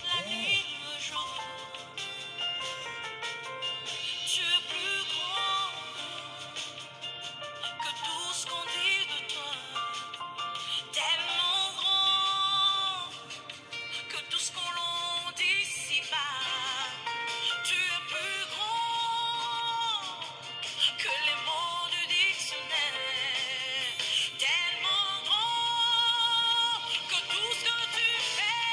la nuit, le jour. Tu es plus grand que tout ce qu'on dit de toi. Tellement grand que tout ce qu'on l'on dit ici-bas. Tu es plus grand que les mots du dictionnaire. Tellement grand que tout ce que tu fais,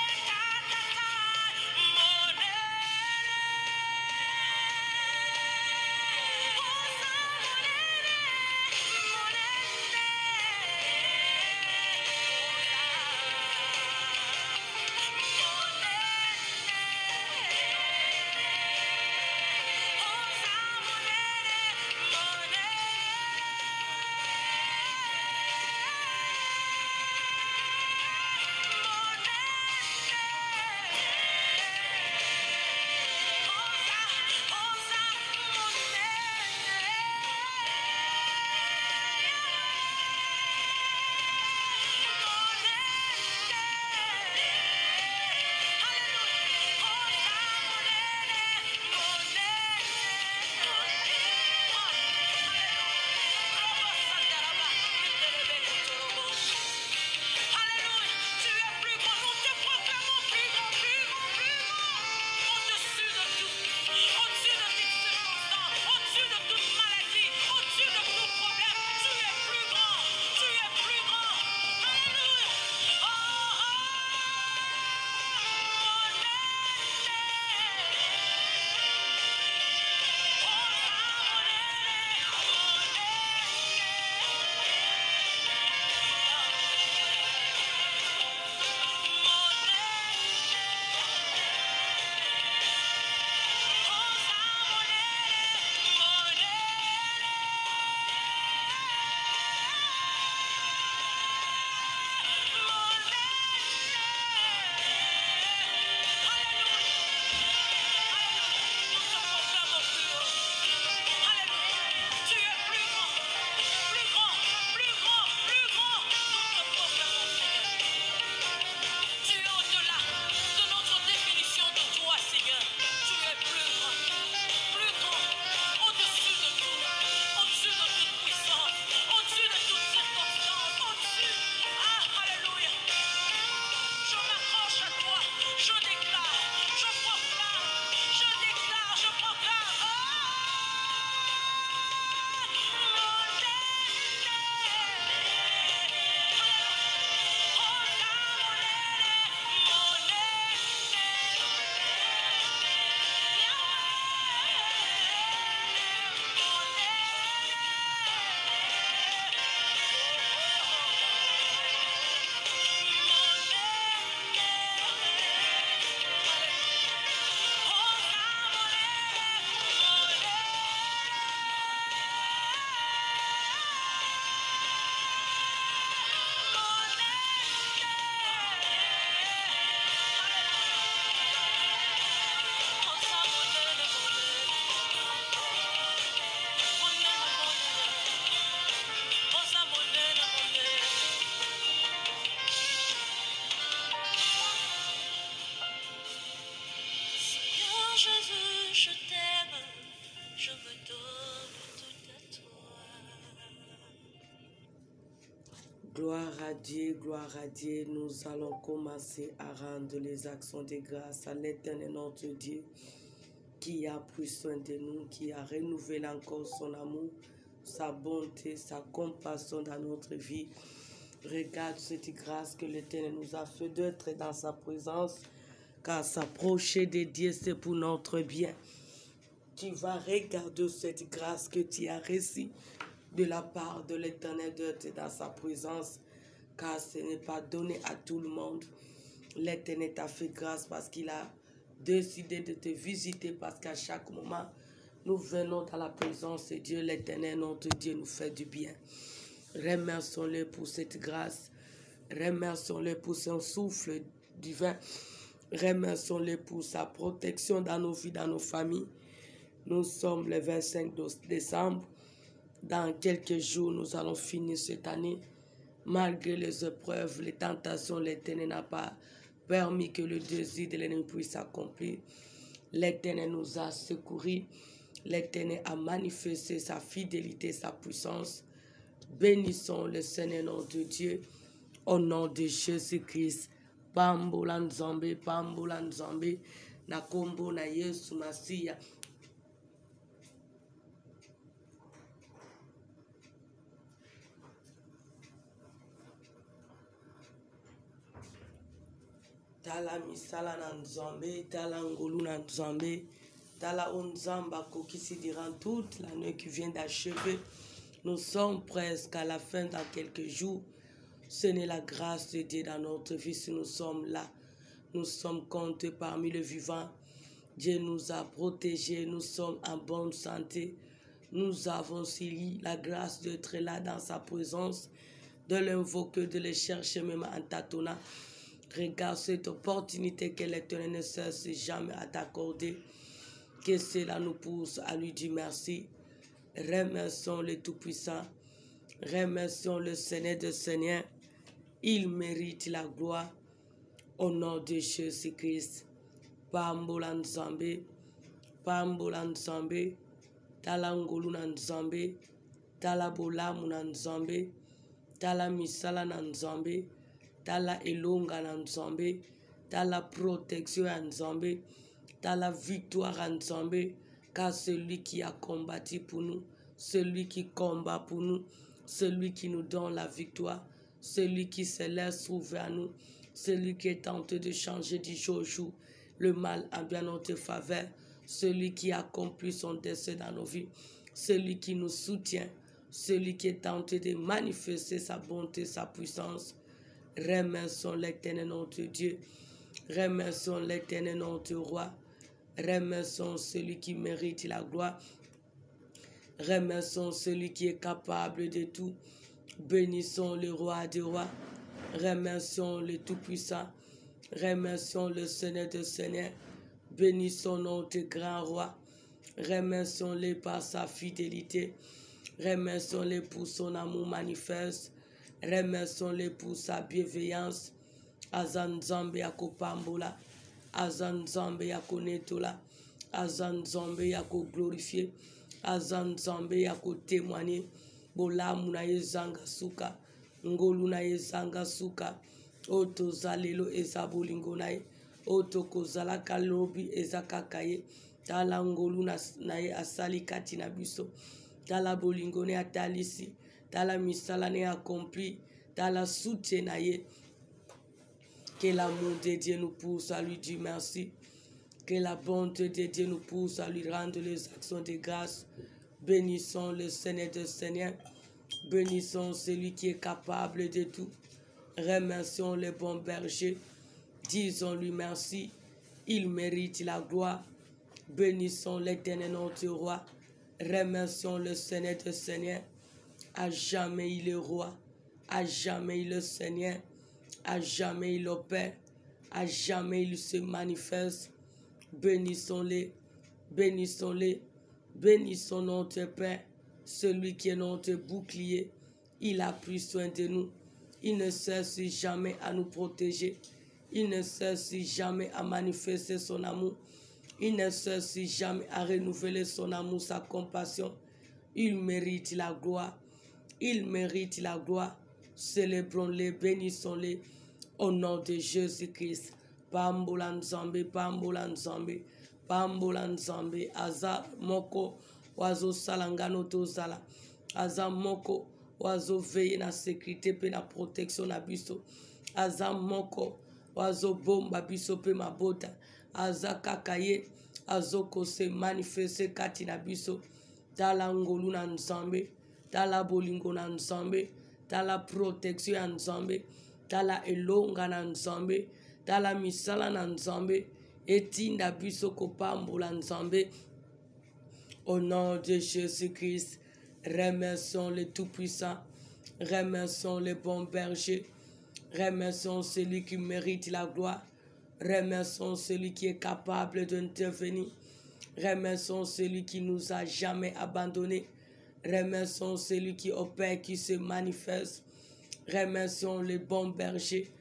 Jésus, je t'aime, je me donne tout à toi. Gloire à Dieu, nous allons commencer à rendre les actions de grâce à l'Éternel notre Dieu qui a pris soin de nous, qui a renouvelé encore son amour, sa bonté, sa compassion dans notre vie. Regarde cette grâce que l'Éternel nous a fait d'être dans sa présence, car s'approcher de Dieu, c'est pour notre bien. Tu vas regarder cette grâce que tu as reçue de la part de l'Éternel d'être dans sa présence, car ce n'est pas donné à tout le monde. L'Éternel t'a fait grâce parce qu'il a décidé de te visiter, parce qu'à chaque moment, nous venons dans la présence de Dieu. L'Éternel, notre Dieu, nous fait du bien. Remercions-le pour cette grâce. Remercions-le pour son souffle divin. Remercions-le pour sa protection dans nos vies, dans nos familles. Nous sommes le 25 décembre. Dans quelques jours, nous allons finir cette année. Malgré les épreuves, les tentations, l'Éternel n'a pas permis que le désir de l'ennemi puisse s'accomplir. L'Éternel nous a secourus. L'Éternel a manifesté sa fidélité, sa puissance. Bénissons le Seigneur nom de Dieu. Au nom de Jésus-Christ. Pambola nzambe, pambola nzambe. Na kombo na Yesu Masiya. Tala misala na nzambe, tala ngolu na nzambe, tala onzamba kokisi durant toute la nuit qui vient d'achever. Nous sommes presque à la fin dans quelques jours. Ce n'est la grâce de Dieu dans notre vie si nous sommes là. Nous sommes comptés parmi les vivants. Dieu nous a protégés, nous sommes en bonne santé. Nous avons aussi la grâce d'être là dans sa présence, de l'invoquer, de le chercher même en tâtonnant. Regarde cette opportunité que l'Éternel ne cesse jamais à t'accorder. Que cela nous pousse à lui dire merci. Remercions le Tout-Puissant. Remercions le Seigneur des Seigneurs. Il mérite la gloire. Au nom de Jésus-Christ. Pambola nzambe. Pambola nzambe. Tala ngolu na nzambe. Tala bolamu na nzambe. Tala misala na nzambe. Tala elonga na nzambe. Tala protection ya nzambe. Tala victoire à nzambe. Car celui qui a combattu pour nous, celui qui combat pour nous, celui qui nous donne la victoire, celui qui se laisse trouver à nous, celui qui est tenté de changer du jour au jour le mal en bien notre faveur, celui qui accomplit son dessein dans nos vies, celui qui nous soutient, celui qui est tenté de manifester sa bonté, sa puissance. Remercions l'Éternel notre Dieu, remercions l'Éternel notre Roi, remercions celui qui mérite la gloire, remercions celui qui est capable de tout. Bénissons le Roi des rois, remercions le Tout-Puissant, remercions le Seigneur des Seigneurs, bénissons notre grand Roi, remercions-le par sa fidélité, remercions-le pour son amour manifeste, remercions-le pour sa bienveillance. Azan Zambe yako pambola, Azan Zambe yako netola, Azan Zambe yako glorifier, Azan Zambe yako témoigner. Bola muna yezanga suka, ngolu na yezanga suka, oto zalelo ezabolingo nae, oto kozala kalobi ezakakaye, tala ngolu na ye asali kati na biso, tala bolingo ne atalisi, tala misala ne accompli, tala soutien na ye. Que l'amour de Dieu nous pousse à lui dire merci. Que la bonté de Dieu nous pousse à lui rendre les actions de grâce. Bénissons le Seigneur des Seigneurs. Bénissons celui qui est capable de tout. Remercions le bon berger. Disons-lui merci. Il mérite la gloire. Bénissons l'Éternel notre roi. Remercions le Seigneur des Seigneurs. À jamais il est roi. À jamais il est Seigneur. À jamais il opère, à jamais il se manifeste. Bénissons-les, bénissons-les, bénissons notre Père, celui qui est notre bouclier. Il a pris soin de nous. Il ne cesse jamais à nous protéger. Il ne cesse jamais à manifester son amour. Il ne cesse jamais à renouveler son amour, sa compassion. Il mérite la gloire. Il mérite la gloire. Célébrons-les, bénissons-les au nom de Jésus-Christ. Pambola nzambe, pambola nzambe, pambola nzambe. Aza moko wazo salangano tozala. Aza moko wazo veille na sécurité pe na protection na biso. Aza moko wazo bomba biso pe mabota. Aza kakaye azoko se manifeste kati na biso. Tala ngolu na nzambe, tala bolingo na nzambe. Tala protection ya nzambe, tala elonga na nzambe, tala misala na nzambe, etinda biso kopambola nzambe. Au nom de Jésus-Christ, remercions le Tout-Puissant, remercions le bon berger, remercions celui qui mérite la gloire, remercions celui qui est capable d'intervenir, remercions celui qui nous a jamais abandonnés. Remercions celui qui opère, qui se manifeste. Remercions le bon berger.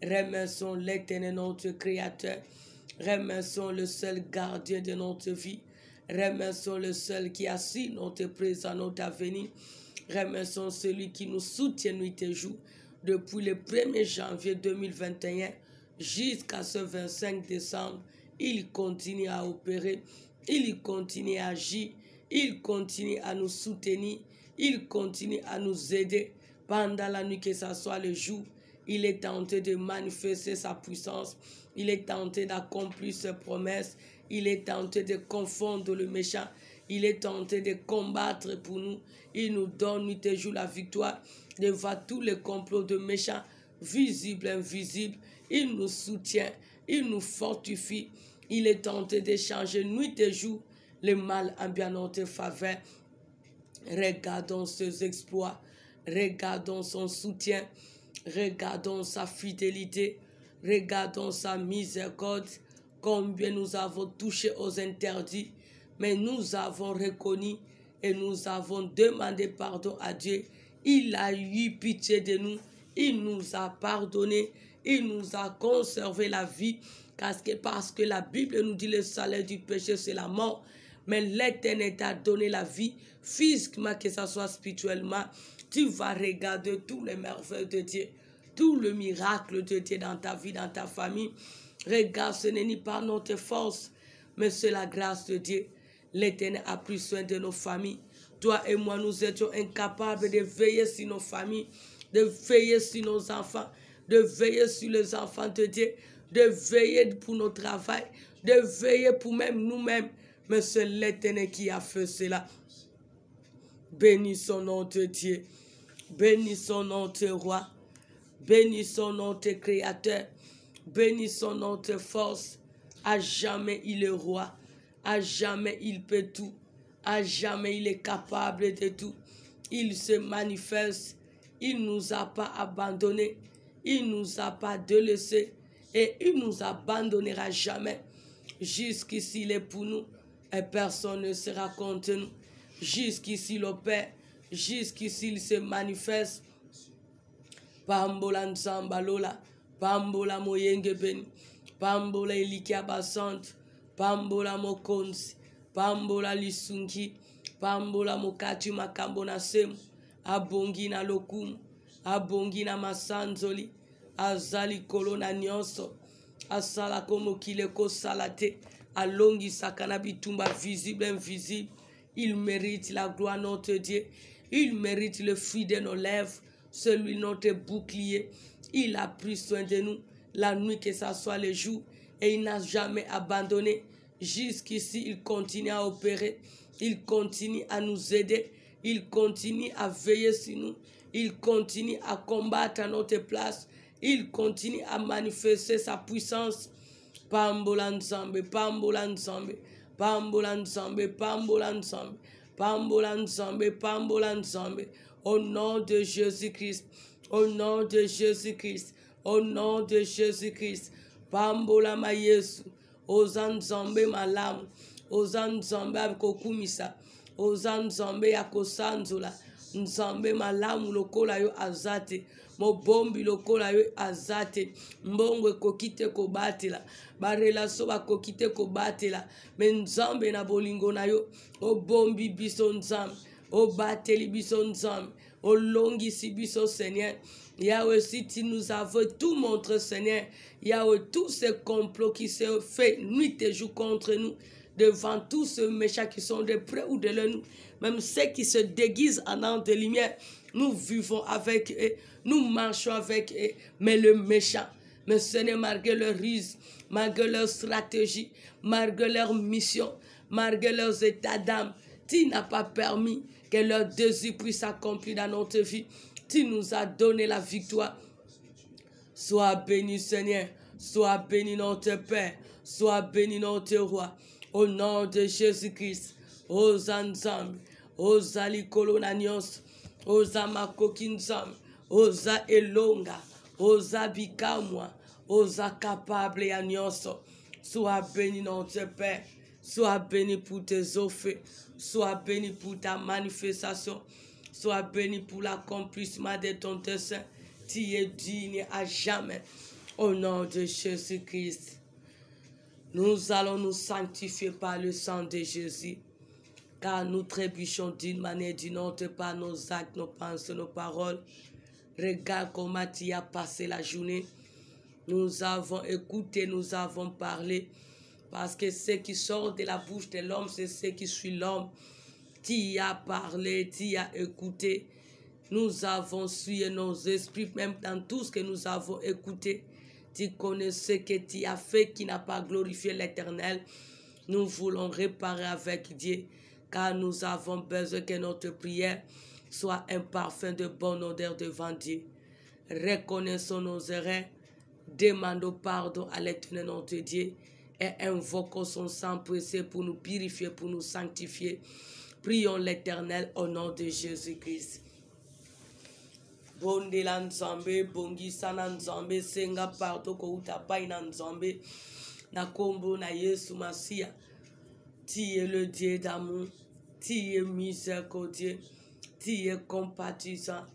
Remercions l'Éternel, notre Créateur. Remercions le seul gardien de notre vie. Remercions le seul qui assure notre présent, notre avenir. Remercions celui qui nous soutient nuit et jour depuis le 1er janvier 2021 jusqu'à ce 25 décembre. Il continue à opérer, il continue à agir, il continue à nous soutenir, il continue à nous aider pendant la nuit, que ce soit le jour. Il est tenté de manifester sa puissance, il est tenté d'accomplir ses promesses, il est tenté de confondre le méchant, il est tenté de combattre pour nous. Il nous donne nuit et jour la victoire devant tous les complots de méchants, visibles et invisibles. Il nous soutient, il nous fortifie. Il est tenté de changer nuit et jour le mal en bien notre faveur. Regardons ses exploits, regardons son soutien, regardons sa fidélité, regardons sa miséricorde, combien nous avons touché aux interdits, mais nous avons reconnu et nous avons demandé pardon à Dieu. Il a eu pitié de nous, il nous a pardonné, il nous a conservé la vie, parce que la Bible nous dit le salaire du péché c'est la mort, mais l'Éternel t'a donné la vie, physiquement que ce soit spirituellement. Tu vas regarder tous les merveilles de Dieu, tout le miracle de Dieu dans ta vie, dans ta famille. Regarde, ce n'est ni par notre force, mais c'est la grâce de Dieu. L'Éternel a pris soin de nos familles. Toi et moi, nous étions incapables de veiller sur nos familles, de veiller sur nos enfants, de veiller sur les enfants de Dieu, de veiller pour notre travail, de veiller pour même nous-mêmes. Mais c'est l'Éternel qui a fait cela. Bénis son nom de Dieu. Bénis son nom de roi. Bénis son nom de créateur. Bénis son nom de force. À jamais il est roi. À jamais il peut tout. À jamais il est capable de tout. Il se manifeste. Il ne nous a pas abandonnés. Il ne nous a pas délaissés. Et il ne nous abandonnera jamais. Jusqu'ici il est pour nous. Et personne ne sera contre nous. Jusqu'ici il opère. Jusqu'ici il se manifeste. Pambola nzamba lola. Pambola moyenge beni. Pambola ilikia basante. Pambola mokonzi. Pambola lisungi. Pambola mokati makambo na semu. Abongi na lokumu. Abongi na masanzoli. Azali kolona nyonso. Asala komo kileko salate. Alongi sakana bitumba visible invisible. Il mérite la gloire notre Dieu. Il mérite le fruit de nos lèvres. Celui notre bouclier. Il a pris soin de nous la nuit que ça soit le jour. Et il n'a jamais abandonné. Jusqu'ici, il continue à opérer. Il continue à nous aider. Il continue à veiller sur nous. Il continue à combattre à notre place. Il continue à manifester sa puissance. Pambola nzambe, pambola nzambe, pambola nzambe, pambola nzambe, pambola nzambe, pambola nzambe. Au nom de Jésus-Christ, au nom de Jésus-Christ, au nom de Jésus-Christ. Pambola ma Yesu, oza nzambe malamu, oza nzambe akokumisa, oza nzambe akosanzula, nzambe malamu lokola yo azate. Mobombi lokola yo azate. Mbongo ekokite kobatela. Barelaso bakokite kobatela. Menzambe na bolingo na yo. Obombi biso nzambe. Obateli biso nzambe. Olongisi biso Seigneur. Yahweh, si tu nous avais tout montré, Seigneur. Yahweh, tous ces complots qui se fait nuit et jour contre nous. Devant tous ces méchants qui sont de près ou de loin, même ceux qui se déguisent en ange de lumière, nous vivons avec eux, nous marchons avec eux, mais le méchant, mais Seigneur, malgré leur ruse, malgré leur stratégie, malgré leur mission, malgré leurs états d'âme, tu n'as pas permis que leur désir puisse s'accomplir dans notre vie. Tu nous as donné la victoire. Sois béni, Seigneur, sois béni notre Père, sois béni notre Roi. Au nom de Jésus-Christ, oza nzambe, oza likolo na nyonso, oza makoki nzambe, oza elonga, oza bikamwa, oza capable ya nyonso. Sois béni notre Père, sois béni pour tes offres, sois béni pour ta manifestation, sois béni pour l'accomplissement de ton dessein. Tu es digne à jamais. Au nom de Jésus-Christ, nous allons nous sanctifier par le sang de Jésus, car nous trébuchons d'une manière ou d'une autre par nos actes, nos pensées, nos paroles. Regarde comment tu as passé la journée. Nous avons écouté, nous avons parlé, parce que ce qui sort de la bouche de l'homme, c'est ce qui suit l'homme. Tu as parlé, tu as écouté. Nous avons suivi nos esprits, même dans tout ce que nous avons écouté. Tu connais ce que tu as fait qui n'a pas glorifié l'Éternel. Nous voulons réparer avec Dieu, car nous avons besoin que notre prière soit un parfum de bonne odeur devant Dieu. Reconnaissons nos erreurs, demandons pardon à l'Éternel notre Dieu et invoquons son sang précieux pour nous purifier, pour nous sanctifier. Prions l'Éternel au nom de Jésus-Christ. Bonde la nzambe, bongi sana nzambe, senga parto ko utapai na nzambe, na kombo na Yesu Masia. Tu es le Dieu d'amour, tu es miséricordieux, tu es compatissant,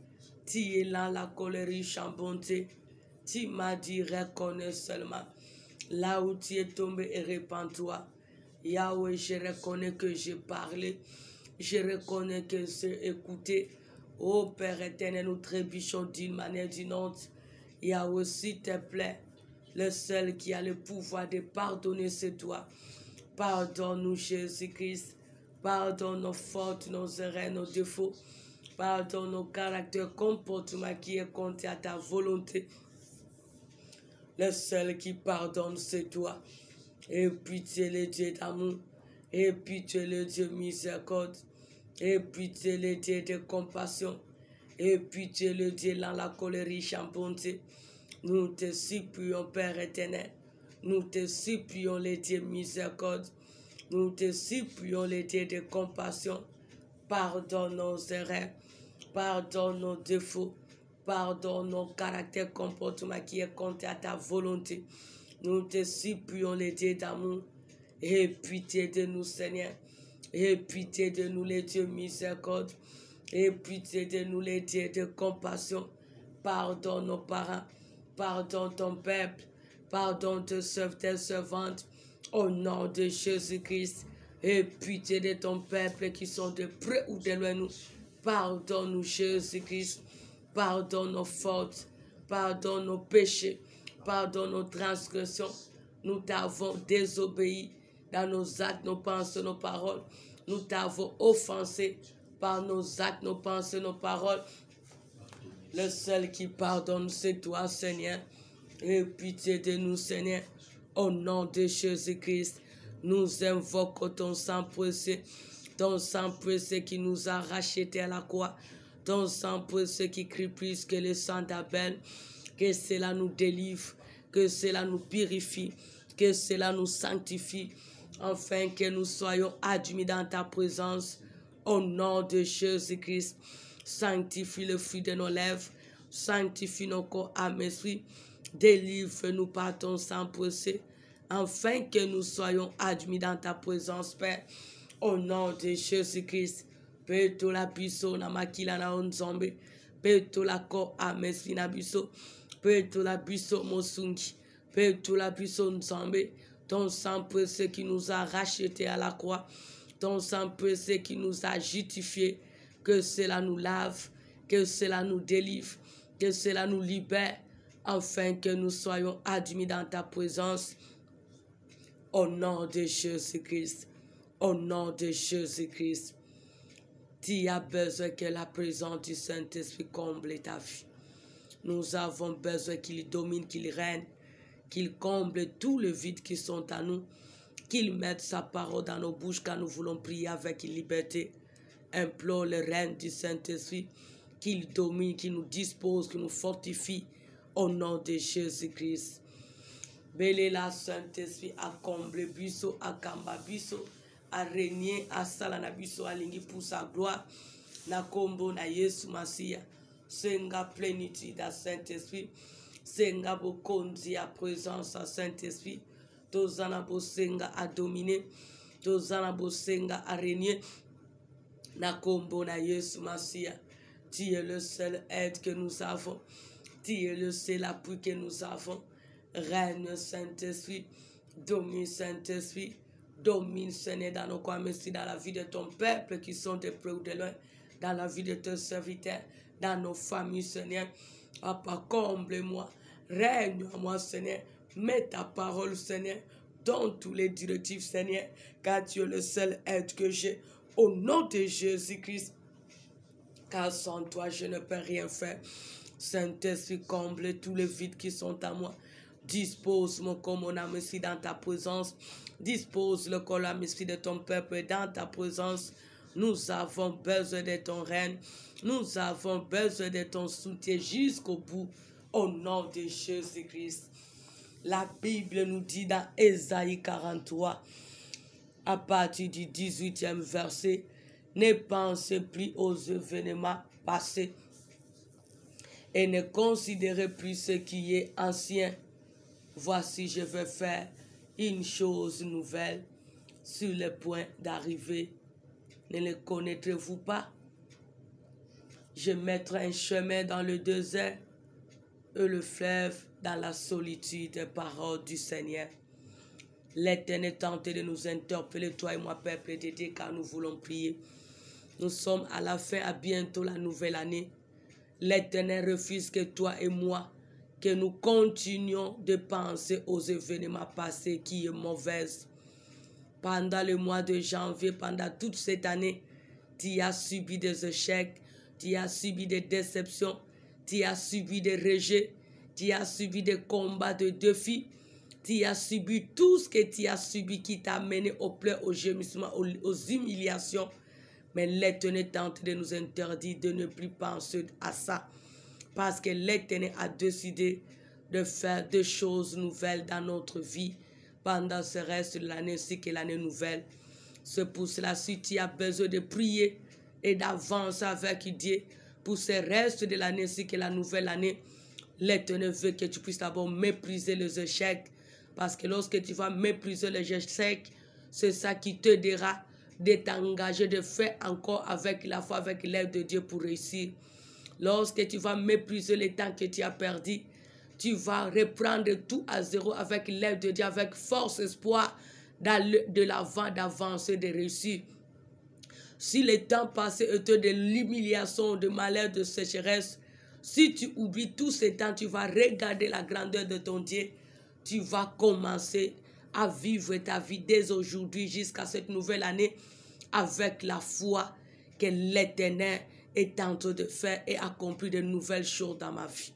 tu es là la colère riche en bonté. Tu m'as dit reconnais seulement. Là où tu es tombé et répands-toi. Yahweh, je reconnais que j'ai parlé, je reconnais que j'ai écouté. Ô Père éternel, nous trébuchons d'une manière ou d'une autre. Yahweh, s'il te plaît, le seul qui a le pouvoir de pardonner, c'est toi. Pardonne-nous, Jésus-Christ. Pardonne nos fautes, nos erreurs, nos défauts. Pardonne nos caractères, comportements qui est contre à ta volonté. Le seul qui pardonne, c'est toi. Et puis tu es le Dieu d'amour. Et puis tu es le Dieu miséricorde. Et puis tu es le Dieu de compassion. Et puis tu es le Dieu dans la colère riche en bonté. Nous te supplions, Père éternel. Nous te supplions, le Dieu miséricorde. Nous te supplions, le Dieu de compassion. Pardonne nos erreurs. Pardonne nos défauts. Pardonne nos caractères, comportements qui est contre à ta volonté. Nous te supplions, le Dieu d'amour. Aie pitié de nous, Seigneur. Aie pitié de nous, les dieux miséricorde. Aie pitié de nous, les dieux de compassion. Pardonne nos parents. Pardonne ton peuple. Pardonne tes servantes, tes servantes. Au nom de Jésus-Christ. Aie pitié de ton peuple qui sont de près ou de loin nous. Pardonne-nous, Jésus-Christ. Pardonne nos fautes. Pardonne nos péchés. Pardonne nos transgressions. Nous t'avons désobéi dans nos actes, nos pensées, nos paroles. Nous t'avons offensé par nos actes, nos pensées, nos paroles. Le seul qui pardonne, c'est toi, Seigneur. Aie pitié de nous, Seigneur. Au nom de Jésus-Christ, nous invoquons ton sang précieux. Ton sang précieux qui nous a rachetés à la croix. Ton sang précieux qui crie plus que le sang d'Abel. Que cela nous délivre. Que cela nous purifie. Que cela nous sanctifie. Afin que nous soyons admis dans ta présence. Au nom de Jésus-Christ. Sanctifie le fruit de nos lèvres. Sanctifie nos corps, âme, esprit. Délivre-nous par ton sang précieux. Afin que nous soyons admis dans ta présence, Père. Au nom de Jésus-Christ. Peto la biso na makila na onzombe. Peto la ko amesfi na biso. Peto la biso mosungi. Peto la biso nzombe. Ton sang précieux qui nous a rachetés à la croix. Ton sang précieux qui nous a justifiés. Que cela nous lave. Que cela nous délivre. Que cela nous libère. Afin que nous soyons admis dans ta présence. Au nom de Jésus-Christ. Au nom de Jésus-Christ. Tu as besoin que la présence du Saint-Esprit comble ta vie. Nous avons besoin qu'il domine, qu'il règne, qu'il comble tous les vides qui sont à nous, qu'il mette sa parole dans nos bouches quand nous voulons prier avec liberté. Implore le règne du Saint-Esprit, qu'il domine, qu'il nous dispose, qu'il nous fortifie au nom de Jésus-Christ. Belé la Saint-Esprit a comblé biso, a kamba biso, a régner, a salana biso, a lingi pour sa gloire. Na kombo na Yesu Masia. Senga plénitude à Saint-Esprit. Senga bokonzi à présence à Saint-Esprit. Tozana bo senga à dominer. Tozana bo senga à régner. Na kombo na Yesu Masia. Tu es le seul aide que nous avons. Tu es le seul appui que nous avons. Règne Saint-Esprit, domine Saint-Esprit, domine Seigneur dans nos coins, merci dans la vie de ton peuple qui sont de près ou de loin, dans la vie de tes serviteurs, dans nos familles Seigneur. Papa, comble-moi, règne en moi Seigneur, mets ta parole Seigneur, donne tous les directives Seigneur, car tu es le seul être que j'ai, au nom de Jésus-Christ, car sans toi je ne peux rien faire. Saint-Esprit, comble tous les vides qui sont à moi. Dispose mon corps, mon âme ici dans ta présence. Dispose le corps, l'âme ici de ton peuple dans ta présence. Nous avons besoin de ton règne. Nous avons besoin de ton soutien jusqu'au bout. Au nom de Jésus-Christ. La Bible nous dit dans Ésaïe 43, à partir du 18e verset, ne pensez plus aux événements passés et ne considérez plus ce qui est ancien. Voici, je vais faire une chose nouvelle sur le point d'arriver. Ne le connaîtrez-vous pas? Je mettrai un chemin dans le désert et le fleuve dans la solitude des paroles du Seigneur. L'Éternel tentait de nous interpeller, toi et moi, peuple de Dieu, car nous voulons prier. Nous sommes à la fin, à bientôt la nouvelle année. L'Éternel refuse que toi et moi, que nous continuions de penser aux événements passés qui est mauvaise. Pendant le mois de janvier, pendant toute cette année, tu as subi des échecs, tu as subi des déceptions, tu as subi des rejets, tu as subi des combats, de défis, tu as subi tout ce que tu as subi qui t'a mené aux pleurs, aux gémissements, aux humiliations. Mais l'Éternel tente de nous interdire de ne plus penser à ça. Parce que l'Éternel a décidé de faire des choses nouvelles dans notre vie pendant ce reste de l'année, ainsi que l'année nouvelle. C'est pour cela, si tu as besoin de prier et d'avancer avec Dieu pour ce reste de l'année, ainsi que la nouvelle année, l'Éternel veut que tu puisses d'abord mépriser les échecs. Parce que lorsque tu vas mépriser les échecs, c'est ça qui te dira de t'engager, de faire encore avec la foi, avec l'aide de Dieu pour réussir. Lorsque tu vas mépriser le temps que tu as perdu, tu vas reprendre tout à zéro avec l'aide de Dieu, avec force, espoir de l'avant, d'avancer, de réussir. Si le temps passé était de l'humiliation, de malheur, de sécheresse, si tu oublies tout ce temps, tu vas regarder la grandeur de ton Dieu. Tu vas commencer à vivre ta vie dès aujourd'hui jusqu'à cette nouvelle année avec la foi que l'Éternel est en train de faire et accomplir de nouvelles choses dans ma vie.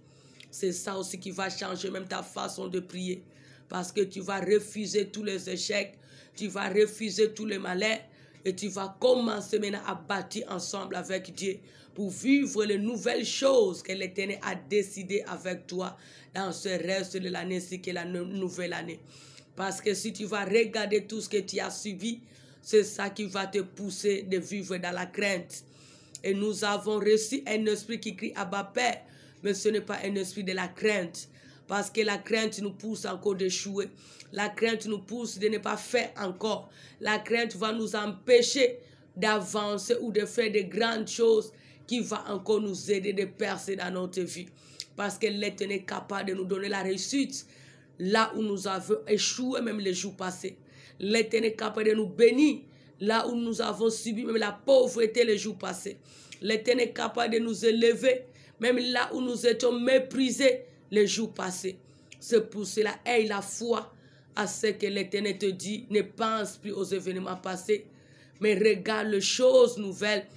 C'est ça aussi qui va changer même ta façon de prier. Parce que tu vas refuser tous les échecs, tu vas refuser tous les malheurs et tu vas commencer maintenant à bâtir ensemble avec Dieu pour vivre les nouvelles choses que l'Éternel a décidé avec toi dans ce reste de l'année, ainsi que la nouvelle année. Parce que si tu vas regarder tout ce que tu as subi, c'est ça qui va te pousser de vivre dans la crainte. Et nous avons reçu un esprit qui crie Abba Père, mais ce n'est pas un esprit de la crainte. Parce que la crainte nous pousse encore d'échouer. La crainte nous pousse de ne pas faire encore. La crainte va nous empêcher d'avancer ou de faire de grandes choses qui vont encore nous aider de percer dans notre vie. Parce que l'Éternel est capable de nous donner la réussite là où nous avons échoué même les jours passés. L'Éternel est capable de nous bénir là où nous avons subi même la pauvreté les jours passés. L'Éternel est capable de nous élever même là où nous étions méprisés les jours passés. C'est pour cela, aie la foi à ce que l'Éternel te dit. Ne pense plus aux événements passés, mais regarde les choses nouvelles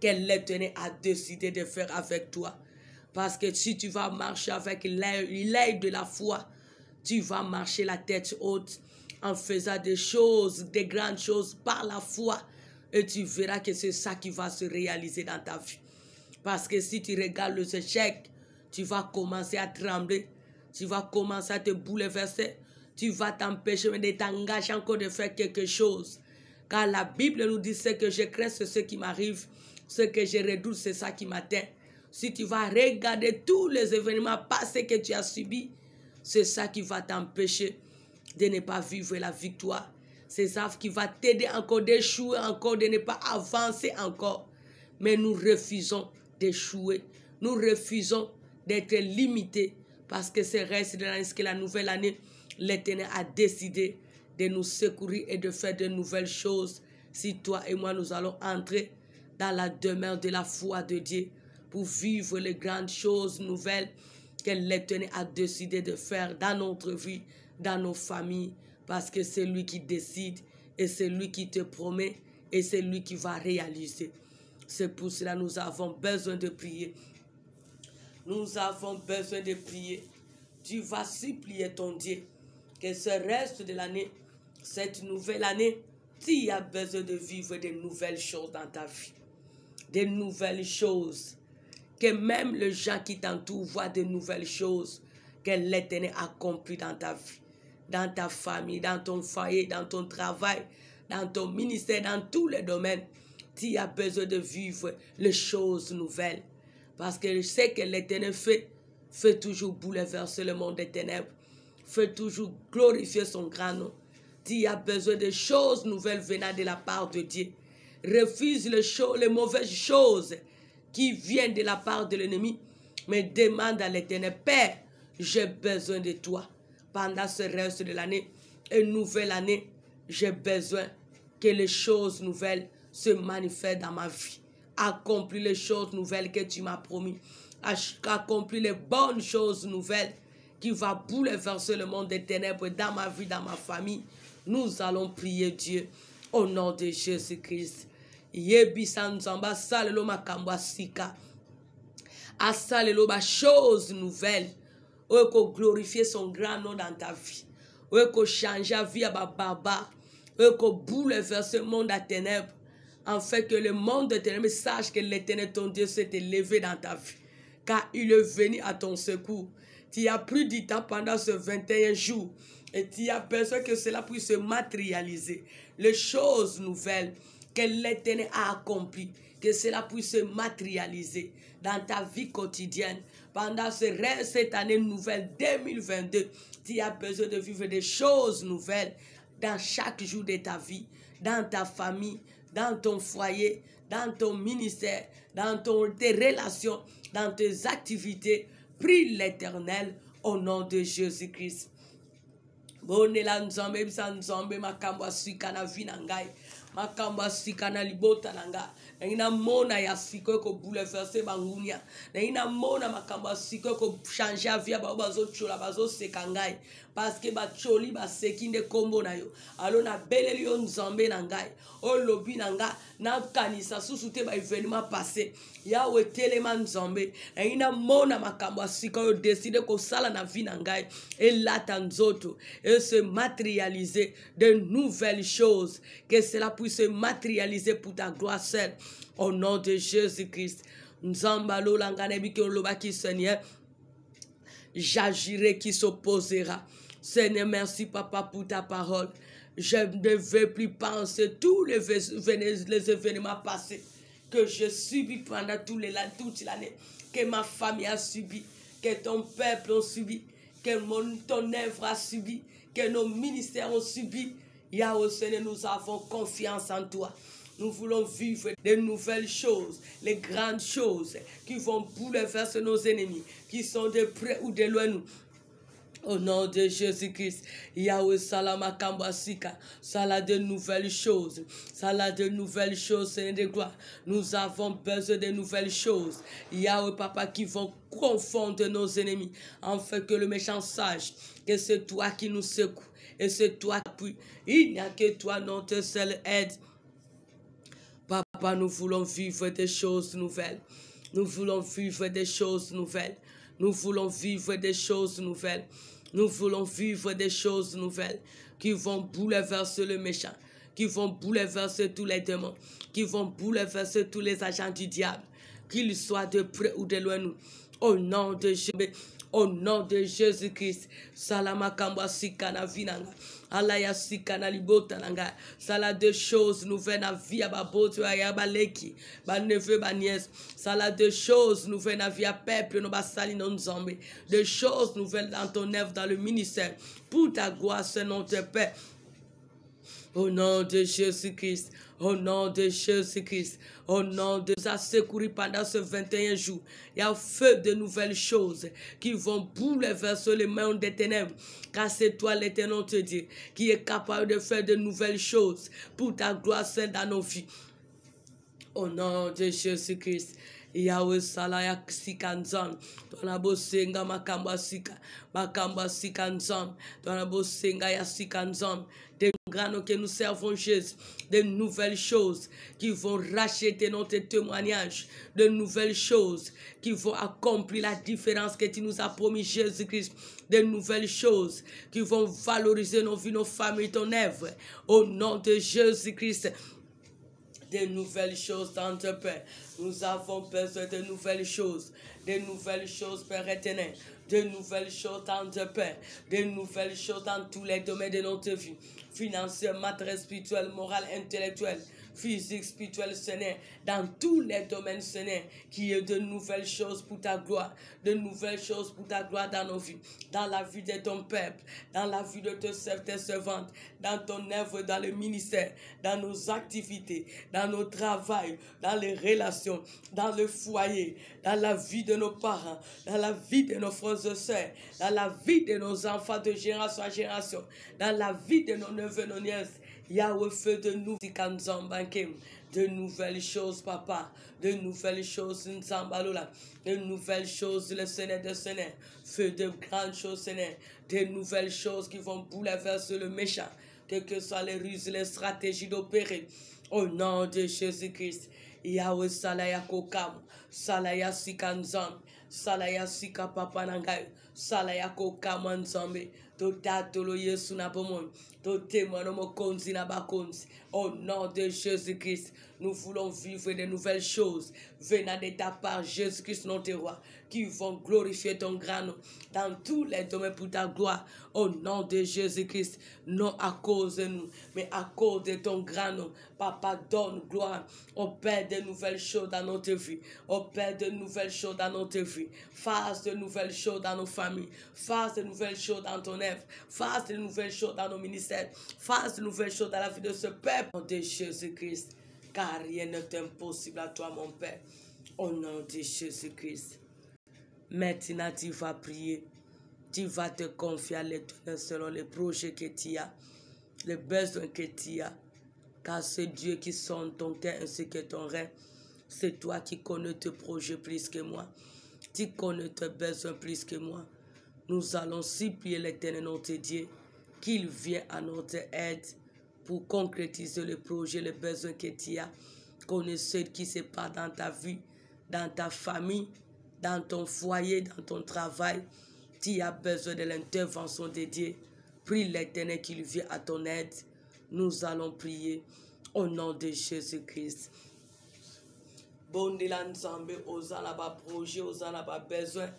que l'Éternel a décidé de faire avec toi. Parce que si tu vas marcher avec l'aide de la foi, tu vas marcher la tête haute en faisant des choses, des grandes choses par la foi. Et tu verras que c'est ça qui va se réaliser dans ta vie. Parce que si tu regardes les échecs, tu vas commencer à trembler. Tu vas commencer à te bouleverser. Tu vas t'empêcher de t'engager encore de faire quelque chose. Car la Bible nous dit ce que je crains, c'est ce qui m'arrive. Ce que je redoute, c'est ça qui m'atteint. Si tu vas regarder tous les événements passés que tu as subis, c'est ça qui va t'empêcher de ne pas vivre la victoire. C'est ça qui va t'aider encore d'échouer, encore de ne pas avancer encore. Mais nous refusons d'échouer. Nous refusons d'être limités Parce que ce reste de l'année, que la nouvelle année, l'Éternel a décidé de nous secourir et de faire de nouvelles choses. Si toi et moi, nous allons entrer dans la demeure de la foi de Dieu pour vivre les grandes choses nouvelles que l'Éternel a décidé de faire dans notre vie, dans nos familles, parce que c'est lui qui décide et c'est lui qui te promet et c'est lui qui va réaliser. C'est pour cela que nous avons besoin de prier. Nous avons besoin de prier. Tu vas supplier ton Dieu que ce reste de l'année, cette nouvelle année, tu as besoin de vivre de nouvelles choses dans ta vie. De nouvelles choses. Que même les gens qui t'entourent voient de nouvelles choses que l'Éternel accomplit dans ta vie, dans ta famille, dans ton foyer, dans ton travail, dans ton ministère, dans tous les domaines. Tu as besoin de vivre les choses nouvelles. Parce que je sais que l'Éternel fait toujours bouleverser le monde des ténèbres, fait toujours glorifier son grand nom. Tu as besoin de choses nouvelles venant de la part de Dieu. Refuse les mauvaises choses qui viennent de la part de l'ennemi, mais demande à l'Éternel, Père, j'ai besoin de toi. Pendant ce reste de l'année, une nouvelle année, j'ai besoin que les choses nouvelles se manifestent dans ma vie. Accomplis les choses nouvelles que tu m'as promis. Accomplis les bonnes choses nouvelles qui vont bouleverser le monde des ténèbres dans ma vie, dans ma famille. Nous allons prier Dieu au nom de Jésus-Christ. Yebisanzamba salelo makamba sika. Asalelo ba choses nouvelles. Oko glorifier son grand nom dans ta vie. Oko changer la vie à baba. Oko bouleverser le monde à ténèbres. En fait que le monde de ténèbres sache que l'Éternel ton Dieu s'est élevé dans ta vie. Car il est venu à ton secours. Tu as pris du temps pendant ce 21 jours. Et tu as besoin que cela puisse se matérialiser. Les choses nouvelles que l'Éternel a accomplies. Que cela puisse se matérialiser dans ta vie quotidienne. Pendant cette année nouvelle 2022, tu as besoin de vivre des choses nouvelles dans chaque jour de ta vie, dans ta famille, dans ton foyer, dans ton ministère, dans tes relations, dans tes activités. Prie l'Éternel au nom de Jésus-Christ. Bonela nzambe bisa nzambe makamba sikana vinangai makamba sikana libota nanga na mona ya siko ko bouleverser bangunia na mona makamba siko ko changer vie ba bazo chola bazo sekangai parce que ba choli ba sekinde kombo na yo alo na beleli yo nzambe nangai o lobi nanga na kanisa susute ba événement passé ya we telema nzambe na mona makamba siko yo décider ko sala na vie nangai et lata nzoto et se matérialiser de nouvelles choses, que cela puisse se matérialiser pour ta gloire seule, au nom de Jésus-Christ. Nzambalo langanebi ke olobaki Seigneur, j'agirai qui s'opposera. Seigneur, merci Papa pour ta parole. Je ne veux plus penser tous les événements passés que je subis pendant toute l'année, que ma famille a subi, que ton peuple a subi, que ton œuvre a subi, que nos ministères ont subi. Yahweh Seigneur, nous avons confiance en toi. Nous voulons vivre de nouvelles choses, les grandes choses qui vont bouleverser nos ennemis, qui sont de près ou de loin nous. Au nom de Jésus-Christ, Yahweh Salama Kambasika, Salah de nouvelles choses, Salah de nouvelles choses, Seigneur de gloire. Nous avons besoin de nouvelles choses. Yahweh Papa qui vont confondre nos ennemis, afin que le méchant sache que c'est toi qui nous secoue et c'est toi qui appuie. Il n'y a que toi, notre seule aide. Papa, nous voulons vivre des choses nouvelles. Nous voulons vivre des choses nouvelles. Nous voulons vivre des choses nouvelles. Nous voulons vivre des choses nouvelles qui vont bouleverser le méchant, qui vont bouleverser tous les démons, qui vont bouleverser tous les agents du diable, qu'ils soient de près ou de loin nous. Au nom de Jésus. Au nom de Jésus-Christ, Salama Kamba Sikana Vinanga, Alaya Sikana Libota Nanga, Sala de choses nouvelles à vie à Baboto à Baleki, ba neveu, ba nièce, Sala de choses nouvelles à vie à peuple, no basali non zombi, de choses nouvelles dans ton œuvre, dans le ministère, pour ta gloire, ce nom te paix. Au nom de Jésus-Christ, au nom de Jésus-Christ, au nom de... Nous a secouru pendant ce 21 jours. Il y a un feu de nouvelles choses qui vont bouleverser les mains des ténèbres. Car c'est toi, l'Éternel, te dit, qui est capable de faire de nouvelles choses pour ta gloire sainte dans nos vies. Au nom de Jésus-Christ. Yahweh salaya sikanzam tona bosenga makamba sikanzam tona bosenga ya sikanzam des granos que nous servons Jésus, de nouvelles choses qui vont racheter notre témoignage, de nouvelles choses qui vont accomplir la différence que tu nous as promis Jésus-Christ, de nouvelles choses qui vont valoriser nos vies, nos familles, ton œuvre au nom de Jésus-Christ. De nouvelles choses dans ton Père. Nous avons besoin de nouvelles choses. De nouvelles choses, Père éternel. De nouvelles choses dans ton Père. De nouvelles choses dans tous les domaines de notre vie. Financier, matériel, spirituel, moral, intellectuel, physique, spirituel, Seigneur. Dans tous les domaines, Seigneur. Qu'il y ait de nouvelles choses pour ta gloire. De nouvelles choses pour ta gloire dans nos vies. Dans la vie de ton peuple. Dans la vie de tes servantes. Dans ton œuvre, dans le ministère. Dans nos activités. Dans nos travails. Dans les relations. Dans le foyer. Dans la vie de nos parents. Dans la vie de nos frères et sœurs. Dans la vie de nos enfants de génération en génération. Dans la vie de nos neveux et nos nièces. Yahweh fait de nous de nouvelles choses, papa, de nouvelles choses, de nouvelles choses, le Seigneur de Seigneur, fait de grandes choses, Seigneur, de nouvelles choses qui vont bouleverser le méchant, quelles que soient les ruses, les stratégies d'opérer, au nom de Jésus-Christ. Yahweh salaya kokam, salaya sikanzam, salaya sika papa nangai, salaya kokam anzambe, to tatolo yesu na pomon, to témoin mo konzi na bakonzi. Au nom de Jésus-Christ, nous voulons vivre de nouvelles choses venant de ta part, Jésus-Christ, notre roi, qui vont glorifier ton grand nom dans tous les domaines pour ta gloire. Au nom de Jésus-Christ, non à cause de nous, mais à cause de ton grand nom. Papa, donne gloire. On perd de nouvelles choses dans notre vie. On perd de nouvelles choses dans notre vie. Fasse de nouvelles choses dans nos familles. Fasse de nouvelles choses dans ton œuvre. Fasse de nouvelles choses dans nos ministères. Fasse de nouvelles choses dans la vie de ce peuple. Au nom de Jésus-Christ. Car rien n'est impossible à toi, mon Père. Au nom de Jésus-Christ. Maintenant, tu vas prier. Tu vas te confier à l'Éternel selon les projets que tu as, les besoins que tu as. Car c'est Dieu qui sonde ton cœur ainsi que ton rêve. C'est toi qui connais tes projets plus que moi. Tu connais tes besoins plus que moi. Nous allons supplier l'Éternel notre Dieu qu'il vienne à notre aide pour concrétiser le projet, les besoins que tu as. Connais ce qui se passe dans ta vie, dans ta famille, dans ton foyer, dans ton travail. Tu as besoin de l'intervention de Dieu. Prie l'Éternel qu'il vienne à ton aide. Nous allons prier au nom de Jésus-Christ. Bon de l'ensemble, aux alaba projet, aux alaba besoin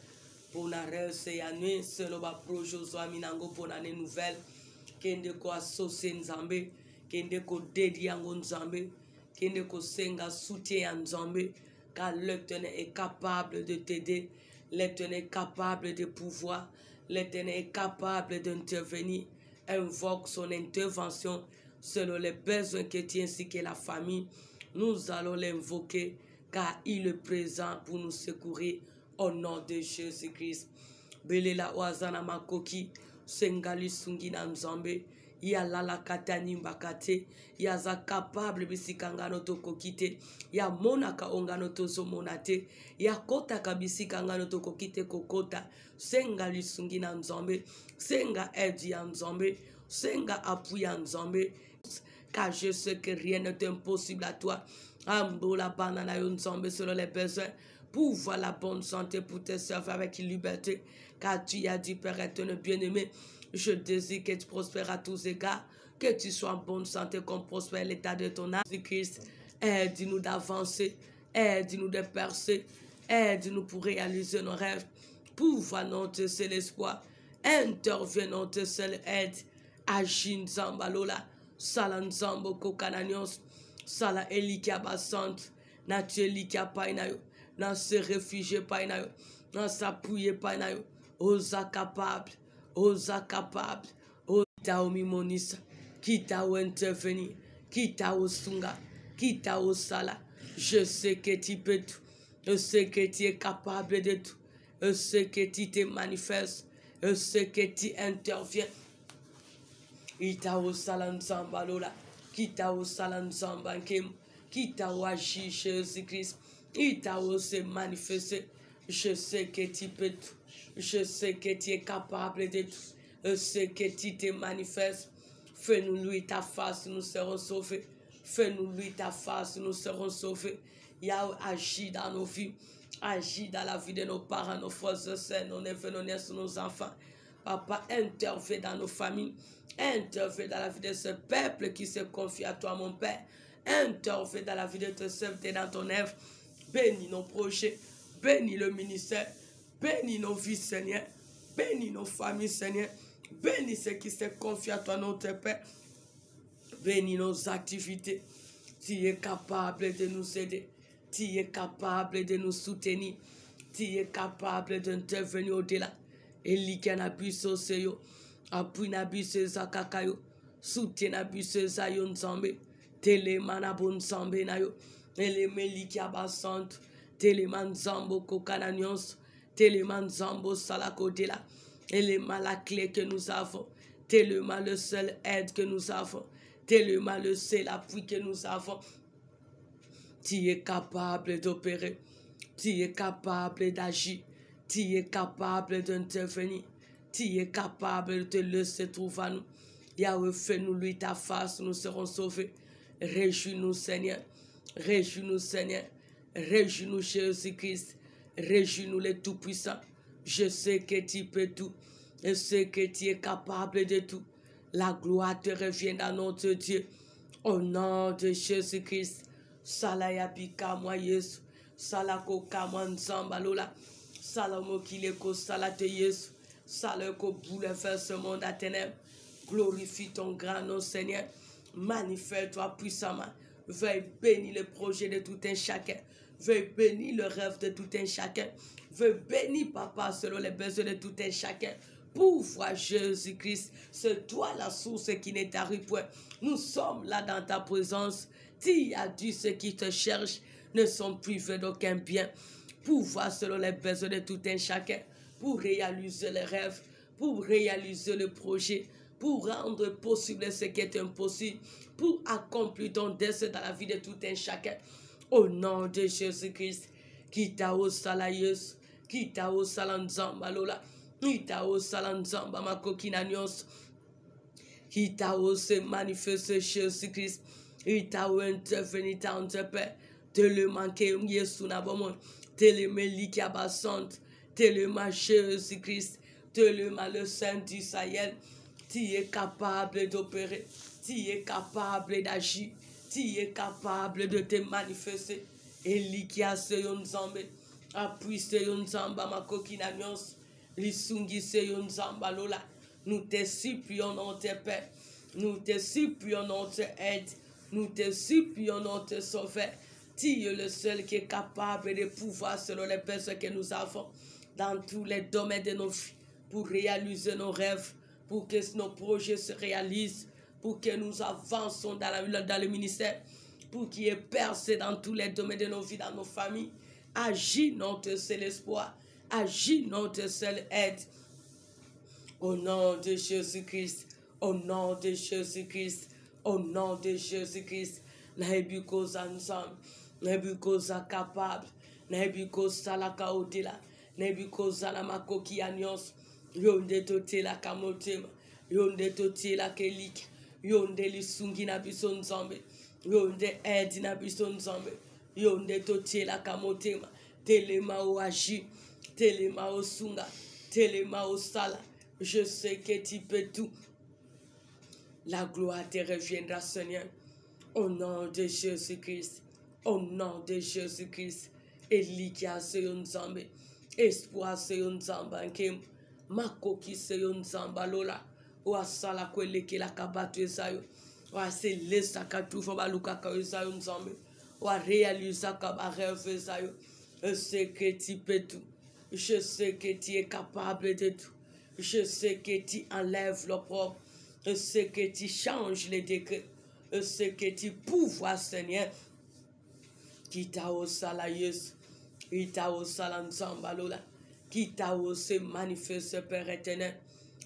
pour na réussir ya nuit, selon ba projet aux aminango pour l'année nouvelle. Kende ko associer nzambe, kende ko dédier yango nzambe, kende ko senga soutien nzambe, car l'Éternel est capable de t'aider, l'Éternel est capable de pouvoir, l'Éternel est capable d'intervenir. Invoque son intervention selon les besoins que tu ainsi que la famille. Nous allons l'invoquer car il est présent pour nous secourir au nom de Jésus-Christ. Belela wazana makoki sengali sungi na nzambe ya lala katani mbakate ya za capable bisikangano tokokite ya monaka ongano tozo monate ya kota kabisikangano tokokite kokota sengali sungi na nzambe senga aide ya nzambe senga appui ya nzambe car je sais que rien n'est impossible à toi. Ambola banana yo nzambe selon les besoins pour voir la bonne santé pour te servir avec liberté. Car tu as dit, Père éternel bien-aimé, je désire que tu prospères à tous égards, que tu sois en bonne santé, comme prospère l'état de ton âme. Christ, aide-nous d'avancer, aide-nous de percer, aide-nous pour réaliser nos rêves, pour voir notre seul espoir. Interviens notre seule aide. Agis nzamba lola, sala nzambo kokananios, sala elikia basante, na tu elikia painayo. Dans se réfugier pas dans s'appuyer pas osa capable osa omi monisa quitte à intervenir, quitte à sunga, quitte à sala. Je sais que tu peux tout. Je sais que tu es capable de tout. Je sais que tu te manifestes. Je sais que tu interviens. Ita o salan zamba lola. Kita o salan zamba kem. Kita o agir Jésus-Christ. Ita o se manifester. Je sais que tu peux tout. Je sais que tu es capable de tout. Je sais que tu te manifestes. Fais-nous lui ta face, nous serons sauvés. Fais-nous lui ta face, nous serons sauvés. Yahweh, agis dans nos vies. Agis dans la vie de nos parents, nos frères et sœurs, nos neveux, nos nièces, nos enfants. Papa, interviens dans nos familles. Interviens dans la vie de ce peuple qui se confie à toi, mon Père. Interviens dans la vie de tes serviteurs dans ton œuvre. Bénis nos projets. Bénis le ministère. Bénis nos vies, Seigneur. Bénis nos familles, Seigneur. Bénis ceux qui se confient à toi, notre Père. Bénis nos activités. Tu es capable de nous aider. Tu es capable de nous soutenir. Tu es capable d'intervenir au-delà. Elike na biso seyo. Apui na biso zakakayo. Soutien na biso zayo nzambe. Telema na bon nzambe na yo. Eleme liki abasanto. Telema nzambo kokana nyonso. Telema nzambo salako dela. Telema la clé que nous avons. Tellement le seul aide que nous avons. Tellement le seul appui que nous avons. Tu es capable d'opérer. Tu es capable d'agir. Tu es capable d'intervenir. Tu es capable de te laisser trouver à nous. Yahweh, fais-nous lui ta face, nous serons sauvés. Réjouis-nous, Seigneur. Réjouis-nous, Seigneur. Réjouis-nous, Jésus-Christ. Réjouis-nous, les tout-puissants. Je sais que tu peux tout. Je sais que tu es capable de tout. La gloire te revient dans notre Dieu. Au nom de Jésus-Christ. Salaya bika moi Yesu. Salako kamanzamba lola. Salamo kileko salate Yesu. Salako bouleverse ce monde à ténèbres. Glorifie ton grand nom, Seigneur. Manifeste-toi puissamment. Veuille bénir le projet de tout un chacun. Veuille bénir le rêve de tout un chacun. Veuille bénir, Papa, selon les besoins de tout un chacun. Pouvoir Jésus-Christ, c'est toi la source qui n'est t'arrive point. Nous sommes là dans ta présence. Tu as dit ceux qui te cherchent ne sont privés d'aucun bien. Pouvoir selon les besoins de tout un chacun. Pour réaliser les rêves, pour réaliser le projet, pour rendre possible ce qui est impossible, pour accomplir ton dessein dans la vie de tout un chacun. Au nom de Jésus-Christ, qui t'a au salayus, qui t'a au salanzamba lola, qui t'a au salanzamba ma coquina nyos, qui t'a au se manifester Jésus-Christ, qui t'a au intervenir dans te paix, te le manquer Yesu na bomon, te le meliki abasante, te le ma Jésus-Christ, te le ma le Saint d'Israël. Tu es capable d'opérer, tu es capable d'agir, tu es capable de te manifester. Elikia seyon zambe, apui seyon zamba ma kokina nyos, lisungi seyon zamba lola. Nous te supplions notre Père, nous te supplions notre aide, nous te supplions notre sauveur. Tu es le seul qui est capable de pouvoir selon les besoins que nous avons dans tous les domaines de nos vies pour réaliser nos rêves, pour que nos projets se réalisent, pour que nous avancions dans le ministère, pour qu'il y ait percé dans tous les domaines de nos vies, dans nos familles. Agis notre seul espoir, agis notre seule aide. Au nom de Jésus-Christ, au nom de Jésus-Christ, au nom de Jésus-Christ, Nahebukoza ensemble, Nahebukoza capable, Nahebukoza la kaotela, Nahebukoza la makoki anyos, Yonde tote la kamotema, Yonde tote la kelik, Yonde lisungi na bison zambe, Yonde edi na bison zambe, Yonde tote la kamotema, Telema o agi, Telema o sunga, Telema o sala. Je sais que tu peux tout. La gloire te reviendra, Seigneur. Au nom de Jésus-Christ. Au nom de Jésus-Christ. Elikia seyon zambe. Espoir seyon zamba nkem. Makoki seyon zamba lola. Wa sala kweleke la kabatu esayo. Wa se lesa katufa baluka ka esayo nzambe. Wa réalisa kaba rêve esayo. Je sais que tu peux tout. Je sais que tu es capable de tout. Je sais que tu enlèves l'opprobre. ce que tu changes les décrets, ce que tu pouvoirs, Seigneur. Kita o sala Yesu, ita o sala nzamba lola, kita o se manifeste Père éternel,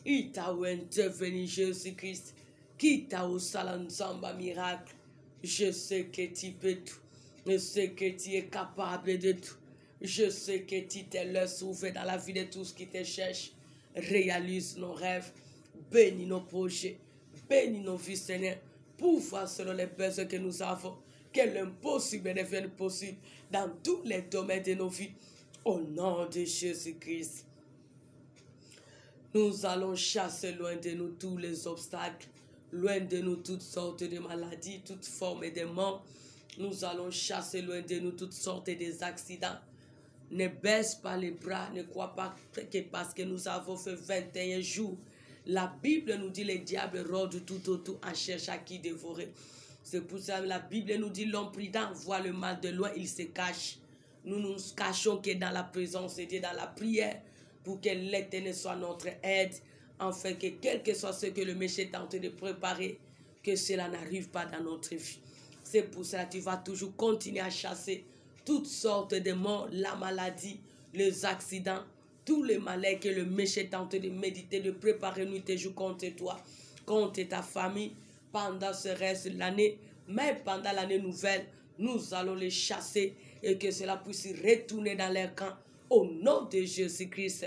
ita o intervenu Jésus-Christ, kita o sala nzamba miracle. Je sais que tu peux tout, je sais que tu es capable de tout, je sais que tu te laisses ouvrir dans la vie de tous qui te cherchent. Réalise nos rêves, bénis nos projets, bénis nos vies, Seigneur, pouvoir selon les besoins que nous avons, que l'impossible devienne possible dans tous les domaines de nos vies. Au nom de Jésus-Christ, nous allons chasser loin de nous tous les obstacles, loin de nous toutes sortes de maladies, toutes formes de mort. Nous allons chasser loin de nous toutes sortes des accidents. Ne baisse pas les bras, ne crois pas que parce que nous avons fait 21 jours, la Bible nous dit les diables rôdent tout autour en cherchant à qui dévorer. C'est pour ça que la Bible nous dit l'homme prudent voit le mal de loin, il se cache. Nous nous cachons que dans la présence de Dieu, dans la prière, pour que l'Éternel soit notre aide, afin que quel que soit ce que le méchant est en train de préparer, que cela n'arrive pas dans notre vie. C'est pour ça que tu vas toujours continuer à chasser toutes sortes de morts, la maladie, les accidents, tous les malheurs que le méchant est en train de méditer, de préparer nuit et jour contre toi, contre ta famille, pendant ce reste de l'année, mais pendant l'année nouvelle, nous allons les chasser et que cela puisse retourner dans leur camp au nom de Jésus-Christ.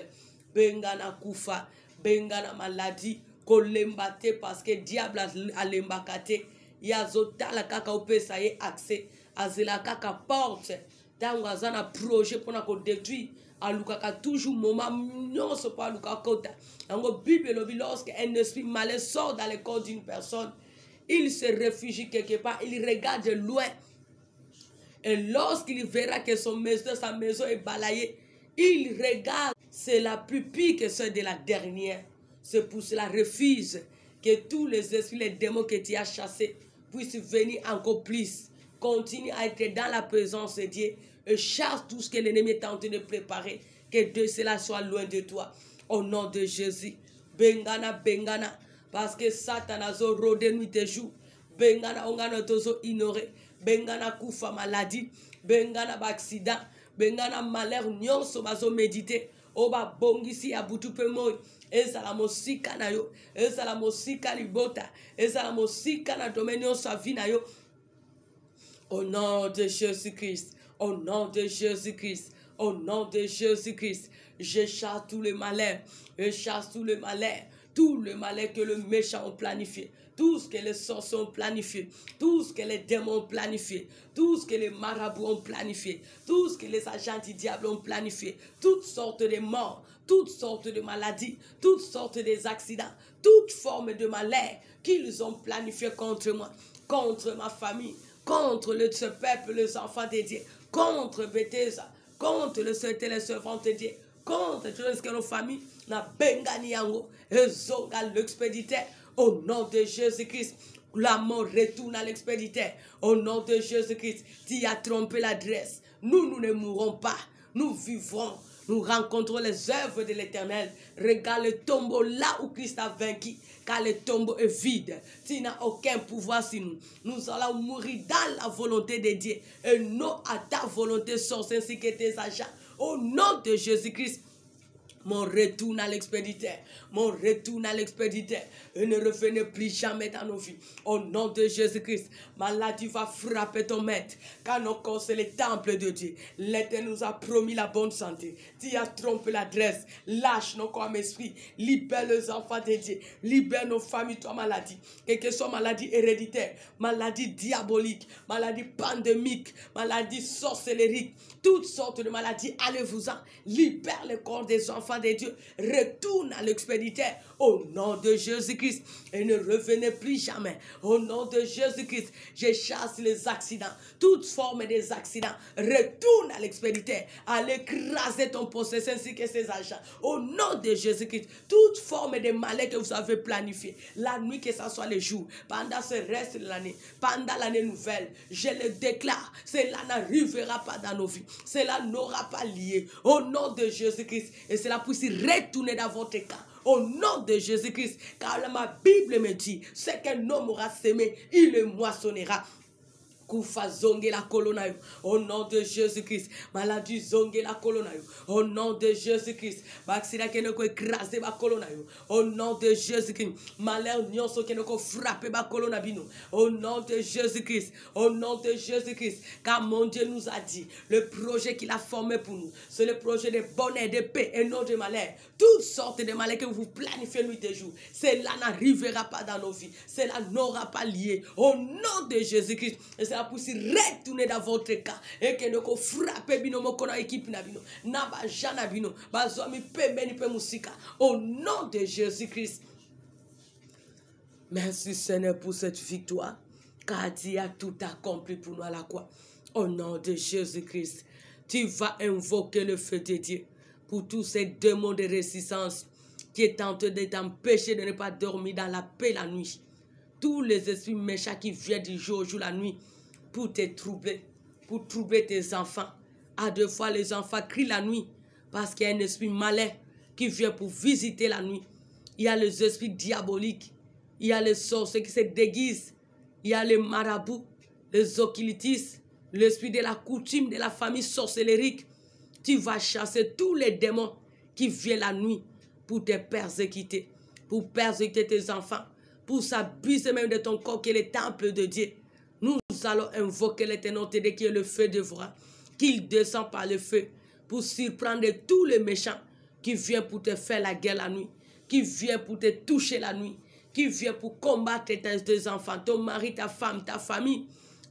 Bengana Koufa, Bengana maladie, kolembate parce que diable a lembakate, yazota la kaka opesa ye accès, azela kaka porte, tango azana projet pour qu'on détruire, alukaka toujours moment non c'est pas aluka kota. Tango Bible lobi lorsque un esprit malin sort dans le corps d'une personne, il se réfugie quelque part, il regarde loin. Et lorsqu'il verra que sa maison est balayée, il regarde, c'est la plus pire que celle de la dernière. C'est pour cela refuse que tous les esprits, les démons que tu as chassés puissent venir encore plus. Continue à être dans la présence de Dieu et chasse tout ce que l'ennemi est en train de préparer. Que de cela soit loin de toi. Au nom de Jésus. Bengana, bengana. Parce que Satan a rodé nuit et jour. Bengana, ongana tozo ignoré. Bengana koufa maladie. Bengana accident. Bengana malheur nyonso bazo méditer. Oba bongisi ya butu pe moi. Ezala mosika na yo. Ezala mosika libota. Ezala mosika na domaine sa vie na yo. Au nom de Jésus-Christ. Au nom de Jésus-Christ. Au nom de Jésus-Christ. Je chasse tous les malheurs. Je chasse tous les malheurs. Tout le malheur que le méchant a planifié, tout ce que les sorciers ont planifié, tout ce que les démons ont planifié, tout ce que les marabouts ont planifié, tout ce que les agents du diable ont planifié, toutes sortes de morts, toutes sortes de maladies, toutes sortes d'accidents, toutes formes de malheur qu'ils ont planifié contre moi, contre ma famille, contre ce peuple, les enfants de Dieu, contre Bethesda, contre le Seigneur, les servants de Dieu, contre tout ce que nos familles na bengani yango ezoga l'expéditeur au nom de Jésus-Christ. La mort retourne à l'expéditeur au nom de Jésus-Christ. Tu as trompé l'adresse. Nous ne mourrons pas. Nous vivrons. Nous rencontrons les œuvres de l'Éternel. Regarde le tombeau là où Christ a vaincu. Car le tombeau est vide. Tu n'as aucun pouvoir sur nous. Nous allons mourir dans la volonté de Dieu. Et non à ta volonté, sauf ainsi que tes agents. Au nom de Jésus-Christ. Mon retour à l'expéditeur. Mon retour à l'expéditeur. Et ne revenez plus jamais dans nos vies. Au nom de Jésus-Christ. Maladie va frapper ton maître. Car nos corps, c'est le temple de Dieu. L'Éternel nous a promis la bonne santé. Tu as trompé l'adresse. Lâche nos corps, esprit. Libère les enfants de Dieu. Libère nos familles, toi, maladie. Quelle que soit maladie héréditaire, maladie diabolique, maladie pandémique, maladie sorcellerie, toutes sortes de maladies, allez-vous-en. Libère le corps des enfants de Dieu. Retourne à l'expéditeur au nom de Jésus-Christ et ne revenez plus jamais. Au nom de Jésus-Christ, je chasse les accidents, toutes formes des accidents. Retourne à l'expéditeur, allez écraser ton possesseur ainsi que ses agents. Au nom de Jésus-Christ, toute forme de malheur que vous avez planifié, la nuit que ce soit le jour, pendant ce reste de l'année, pendant l'année nouvelle, je le déclare, cela n'arrivera pas dans nos vies, cela n'aura pas lié. Au nom de Jésus-Christ, et cela puisse retourner dans votre camp. au nom de Jésus-Christ. Car ma Bible me dit, ce qu'un homme aura semé, il le moissonnera. Koufa zonge la colonna au nom de Jésus-Christ. Maladie zonge la colonna au nom de Jésus-Christ. Baxila kenoko écraser ba colonna au nom de Jésus-Christ. Malheur nyonso kenoko frapper ba colonna bino au nom de Jésus-Christ. Au nom de Jésus-Christ. Car mon Dieu nous a dit le projet qu'il a formé pour nous, c'est le projet de bonheur, de paix et non de malheur. Toutes sortes de malheurs que vous planifiez nuit et jour, cela n'arrivera pas dans nos vies. Cela n'aura pas lié au nom de Jésus-Christ. Et c'est pour s'y retourner dans votre cas et que nous frappez bino moko na équipe na bino na ba jana bino ba zomi pembe ni pe musika au nom de Jésus-Christ. Merci Seigneur pour cette victoire car tu as tout accompli pour nous à la croix. Au nom de Jésus-Christ, tu vas invoquer le feu de Dieu pour tous ces démons de résistance qui est tenté de t'empêcher de ne pas dormir dans la paix la nuit. Tous les esprits méchants qui viennent du jour au jour la nuit pour te troubler, pour troubler tes enfants. À deux fois, les enfants crient la nuit parce qu'il y a un esprit malin qui vient pour visiter la nuit. Il y a les esprits diaboliques, il y a les sorciers qui se déguisent, il y a les marabouts, les occultistes, l'esprit de la coutume de la famille sorcellérique. Tu vas chasser tous les démons qui viennent la nuit pour te persécuter, pour persécuter tes enfants, pour s'abuser même de ton corps qui est le temple de Dieu. Nous allons invoquer l'éternel qui est le feu dévorant, qu'il descend par le feu pour surprendre tous les méchants qui viennent pour te faire la guerre la nuit, qui viennent pour te toucher la nuit, qui viennent pour combattre tes enfants, ton mari, ta femme, ta famille.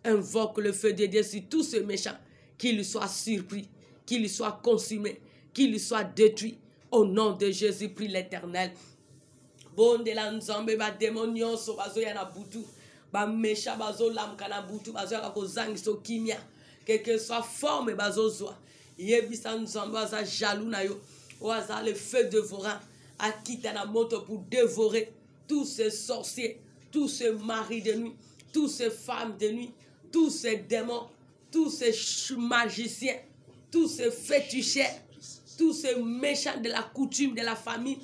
Invoque le feu de Dieu sur tous ces méchants, qu'ils soient surpris, qu'ils soient consumés, qu'ils soient détruits. Au nom de Jésus, prie l'Éternel. Bon de la nzambe ba démonion so bazo ya na butu ba méchant bazo lam kana butu bazo ya ko zangi so kimia quelle que soit forme bazo zoa yebisa nzambe baza jaloux na yo oaza le feu dévorant a quitté na moto pour dévorer tous ces sorciers, tous ces maris de nuit, tous ces femmes de nuit, tous ces démons, tous ces magiciens, tous ces féticheurs, tous ces méchants de la coutume de la famille.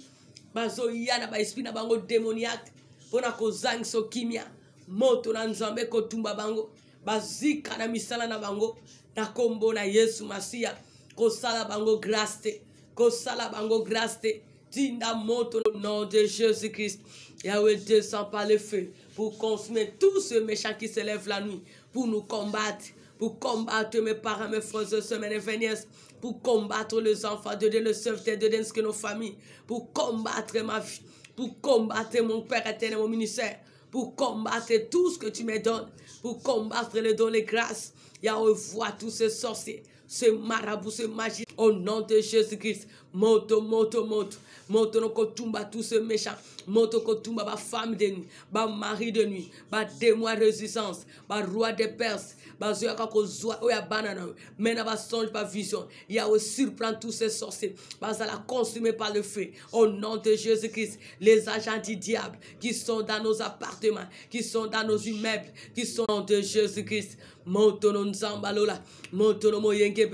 Bazo yana ba esprit na bango démoniaque pona ko zang so kimia moto na nzambe ko tumba bango bazika na misala na bango na kombo na Yesu Masia ko sala bango grâce ko sala bango grâce tinda moto au nom de Jésus-Christ. Yahweh descend par le feu pour consumer tous ceux méchants qui se lèvent la nuit pour nous combattre, pour combattre mes parents, mes frères et sœurs, mes nièces, pour combattre les enfants de Dieu, le serviteur de Dieu, que nos familles, pour combattre ma vie, pour combattre mon Père éternel, mon ministère, pour combattre tout ce que tu me donnes, pour combattre les dons, les grâces. Yahweh voit tous ces sorciers, ces marabouts, ces magies. Au nom de Jésus-Christ, moto, moto, moto. Moto no kotumba tous ces méchants. Moto kotumba ba femme de nuit, ba mari de nuit, ba démon résistance, ba roi de Perse, ba zoya ko zoa oya banana. Mena ba songe ba vision. Yahweh surprend tous ces sorciers. Ba ça la consumer par le feu. Au nom de Jésus-Christ, les agents du diable qui sont dans nos appartements, qui sont dans nos immeubles, qui sont au nom de Jésus-Christ. Moto no nzambalola, moto no moyenke.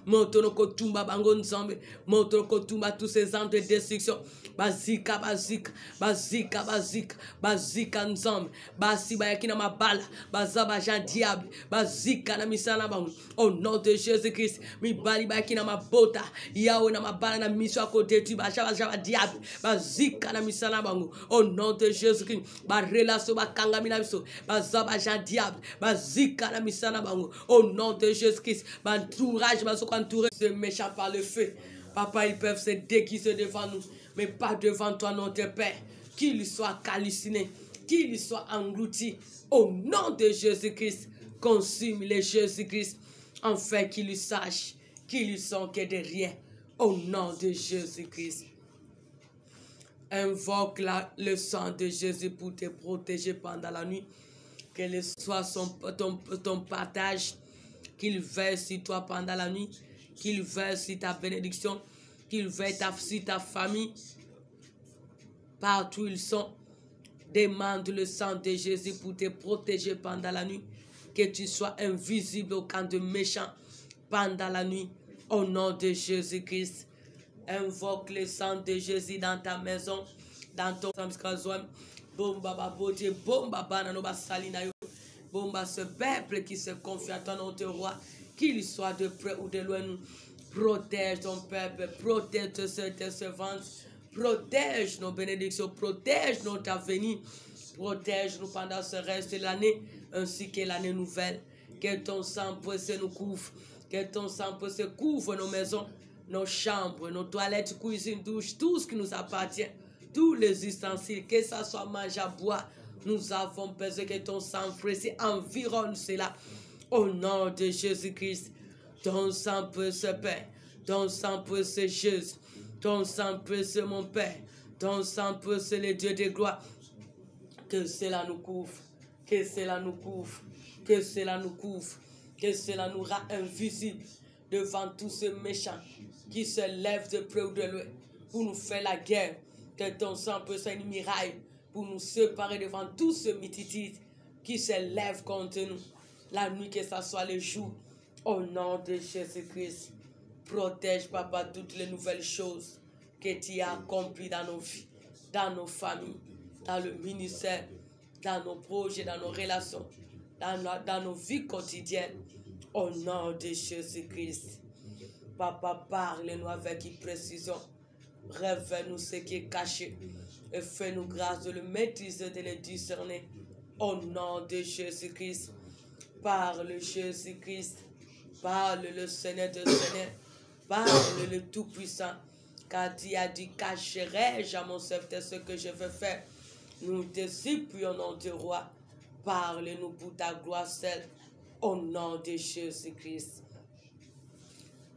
Moto kotumba bango nzambe, moto kotumba tous ces ans de destruction. Bazika bazika, bazika bazika, bazika nzambe, basi bayakina mabala, bazaba jan diable, bazika na misala bango. Au nom de Jésus-Christ, mi bali bayakina mabota, yawe na mabala na mission à côté tu bajaba jaba diable, bazika na misala bango. Au nom de Jésus-Christ, ba relation ba kanga mina biso, bazaba jan diable, bazika na misala bango. Au nom de Jésus-Christ, ba entourage ba so entourer ces méchants par le feu. Papa, ils peuvent se déguiser devant nous, mais pas devant toi, notre Père. Qu'ils soient calcinés, qu'ils soient engloutis. Au nom de Jésus-Christ, consume les Jésus-Christ, afin qu'ils sachent qu'ils sont que de rien. Au nom de Jésus-Christ. Invoque le sang de Jésus pour te protéger pendant la nuit. Quel soit ton partage, qu'il verse sur toi pendant la nuit, qu'il verse sur ta bénédiction, qu'il verse sur ta famille. Partout où ils sont, demande le sang de Jésus pour te protéger pendant la nuit. Que tu sois invisible au camp de méchants pendant la nuit. Au nom de Jésus-Christ. Invoque le sang de Jésus dans ta maison, dans ton samskazouam. Bomba babote, bomba bananoba salina yo. Bomba ce peuple qui se confie à ton nom de roi, qu'il soit de près ou de loin. Protège ton peuple, protège tes servantes, protège nos bénédictions, protège notre avenir, protège-nous pendant ce reste de l'année ainsi que l'année nouvelle. Que ton sang précieux nous couvre, que ton sang précieux couvre nos maisons, nos chambres, nos toilettes, cuisine, douche, tout ce qui nous appartient, tous les ustensiles, que ça soit manger à boire, nous avons besoin que ton sang précieux environne cela. Au nom de Jésus-Christ, ton sang précieux Père, ton sang précieux Jésus, ton sang précieux mon Père, ton sang précieux le Dieu de gloire, que cela nous couvre, que cela nous couvre, que cela nous couvre, que cela nous rend invisibles devant tous ces méchants qui se lèvent de près ou de loin pour nous faire la guerre. Que ton sang peut être une miraille pour nous séparer devant tous ces mititis qui se lèvent contre nous. La nuit, que ce soit le jour, au nom de Jésus-Christ, protège, Papa, toutes les nouvelles choses que tu as accomplies dans nos vies, dans nos familles, dans le ministère, dans nos projets, dans nos relations, dans nos vies quotidiennes. Au nom de Jésus-Christ. Papa, parle-nous avec précision. Révèle-nous ce qui est caché et fais-nous grâce de le maîtriser, de le discerner. Au nom de Jésus-Christ. Parle Jésus-Christ. Parle le Seigneur de Seigneur. Parle le Tout-Puissant. Car tu as dit, cacherai-je à mon serviteur ce que je veux faire. Nous te supplions, nom de roi. Parle-nous pour ta gloire seule. Au nom de Jésus-Christ.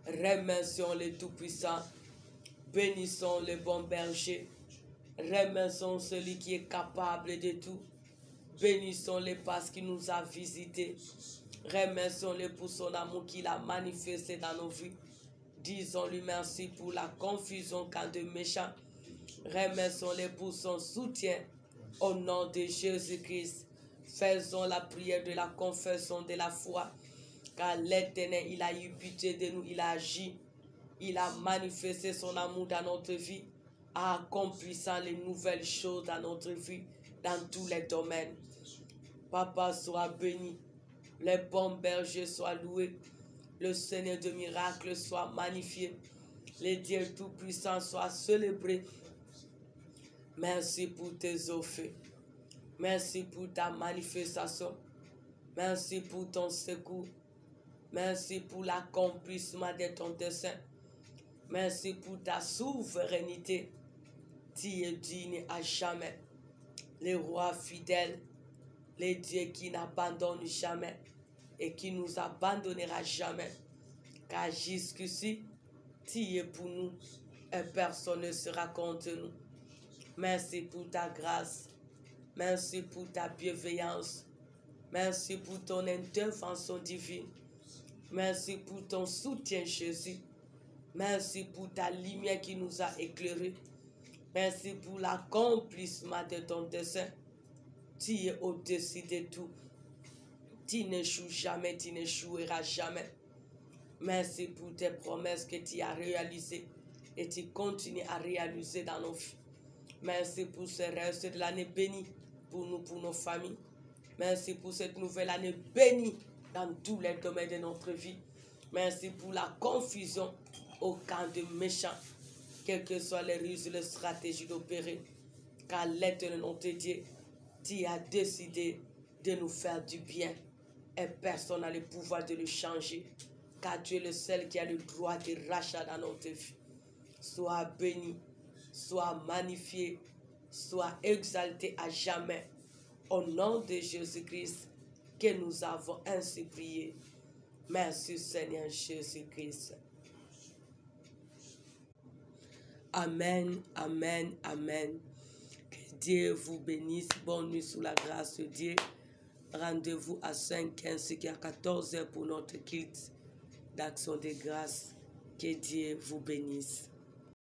Remercions le Tout-Puissant. Bénissons le bon berger. Remercions celui qui est capable de tout. Bénissons-le parce qu'il nous a visités. Remercions-le pour son amour qu'il a manifesté dans nos vies. Disons-lui merci pour la confusion quand de méchants. Remercions-le pour son soutien. Au nom de Jésus-Christ, faisons la prière de la confession de la foi. Car l'Éternel, il a eu pitié de nous, il a agi. Il a manifesté son amour dans notre vie, accomplissant les nouvelles choses dans notre vie, dans tous les domaines. Papa, sois béni. Les bons bergers soient loués. Le Seigneur de miracles soit magnifié. Les dieux tout-puissants soient célébrés. Merci pour tes offres. Merci pour ta manifestation. Merci pour ton secours. Merci pour l'accomplissement de ton dessein. Merci pour ta souveraineté. Tu es digne à jamais. Le roi fidèle, le Dieu qui n'abandonne jamais et qui nous abandonnera jamais. Car jusqu'ici, tu es pour nous et personne ne sera contre nous. Merci pour ta grâce. Merci pour ta bienveillance. Merci pour ton intervention divine. Merci pour ton soutien, Jésus. Merci pour ta lumière qui nous a éclairés. Merci pour l'accomplissement de ton dessein. Tu es au-dessus de tout. Tu n'échoues jamais, tu n'échoueras jamais. Merci pour tes promesses que tu as réalisées et tu continues à réaliser dans nos vies. Merci pour ce reste de l'année bénie pour nous, pour nos familles. Merci pour cette nouvelle année bénie dans tous les domaines de notre vie. Merci pour la confusion au camp de méchants, quelles que soient les ruses et les stratégies d'opérer. Car l'Éternel notre Dieu, tu as décidé de nous faire du bien et personne n'a le pouvoir de le changer. Car tu es le seul qui a le droit de rachat dans notre vie. Sois béni, sois magnifié, sois exalté à jamais. Au nom de Jésus-Christ, que nous avons ainsi prié. Merci Seigneur Jésus-Christ. Amen, amen, amen. Que Dieu vous bénisse. Bonne nuit sous la grâce de Dieu. Rendez-vous à 5 ainsi qu'à 14h pour notre culte d'action de grâce. Que Dieu vous bénisse.